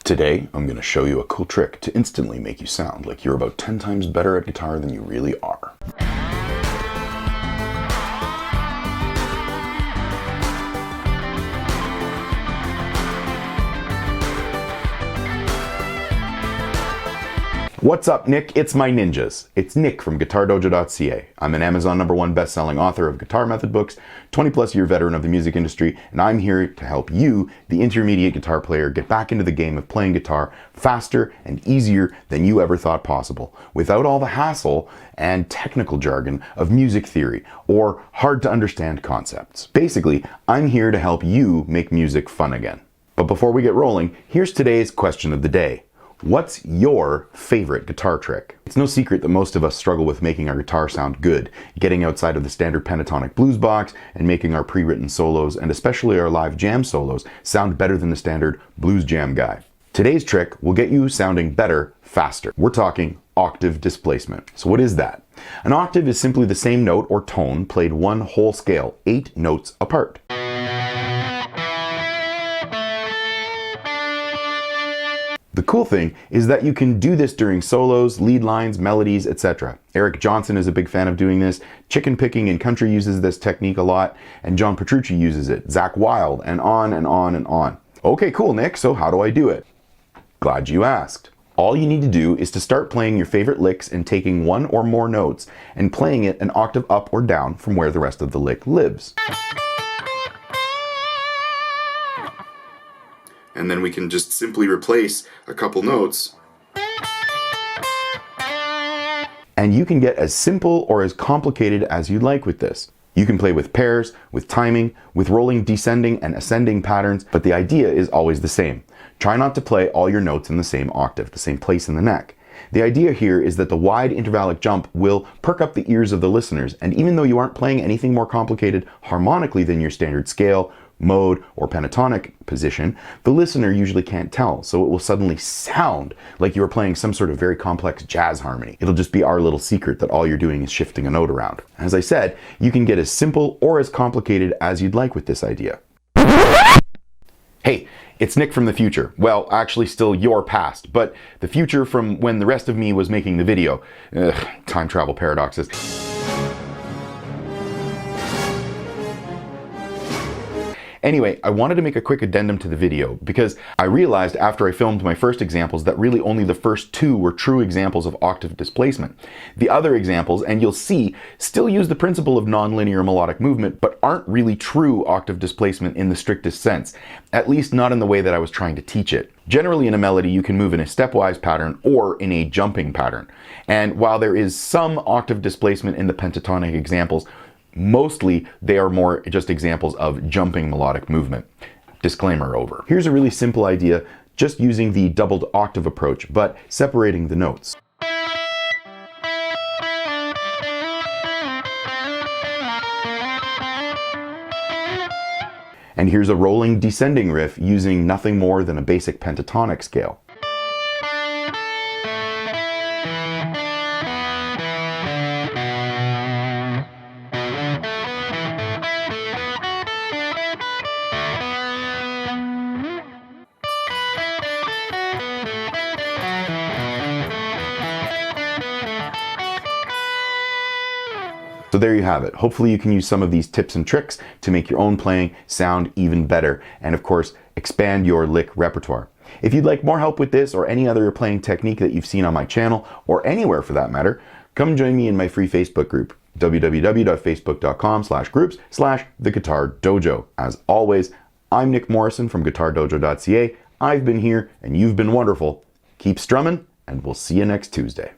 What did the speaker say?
Today, I'm going to show you a cool trick to instantly make you sound like you're about 10 times better at guitar than you really are. What's up, Nick? It's my ninjas. It's Nick from GuitarDojo.ca. I'm an Amazon #1 best-selling author of guitar method books, 20-plus year veteran of the music industry, and I'm here to help you, the intermediate guitar player, get back into the game of playing guitar faster and easier than you ever thought possible, without all the hassle and technical jargon of music theory or hard-to-understand concepts. Basically, I'm here to help you make music fun again. But before we get rolling, here's today's question of the day. What's your favorite guitar trick? It's no secret that most of us struggle with making our guitar sound good, getting outside of the standard pentatonic blues box and making our pre-written solos, and especially our live jam solos, sound better than the standard blues jam guy. Today's trick will get you sounding better faster. We're talking octave displacement. So what is that? An octave is simply the same note or tone played one whole scale, 8 notes apart. The cool thing is that you can do this during solos, lead lines, melodies, etc. Eric Johnson is a big fan of doing this. Chicken Picking in country uses this technique a lot, and John Petrucci uses it. Zakk Wylde, and on and on and on. Okay, cool, Nick, so how do I do it? Glad you asked. All you need to do is to start playing your favorite licks and taking one or more notes and playing it an octave up or down from where the rest of the lick lives. And then we can just simply replace a couple notes. And you can get as simple or as complicated as you'd like with this. You can play with pairs, with timing, with rolling descending and ascending patterns, but the idea is always the same. Try not to play all your notes in the same octave, the same place in the neck. The idea here is that the wide intervallic jump will perk up the ears of the listeners, and even though you aren't playing anything more complicated harmonically than your standard scale, mode, or pentatonic position, the listener usually can't tell, so it will suddenly sound like you are playing some sort of very complex jazz harmony. It'll just be our little secret that all you're doing is shifting a note around. As I said, you can get as simple or as complicated as you'd like with this idea. Hey, it's Nick from the future. Well, actually still your past, but the future from when the rest of me was making the video. Time travel paradoxes. Anyway, I wanted to make a quick addendum to the video because I realized after I filmed my first examples that really only the first two were true examples of octave displacement. The other examples, and you'll see, still use the principle of nonlinear melodic movement, but aren't really true octave displacement in the strictest sense, at least not in the way that I was trying to teach it. Generally in a melody, you can move in a stepwise pattern or in a jumping pattern. And while there is some octave displacement in the pentatonic examples, mostly they are more just examples of jumping melodic movement. Disclaimer over. Here's a really simple idea, just using the doubled octave approach, but separating the notes. And here's a rolling descending riff using nothing more than a basic pentatonic scale. So there you have it. Hopefully you can use some of these tips and tricks to make your own playing sound even better, and of course, expand your lick repertoire. If you'd like more help with this or any other playing technique that you've seen on my channel, or anywhere for that matter, come join me in my free Facebook group, www.facebook.com/groups/theguitardojo. As always, I'm Nick Morrison from GuitarDojo.ca. I've been here and you've been wonderful. Keep strumming, and we'll see you next Tuesday.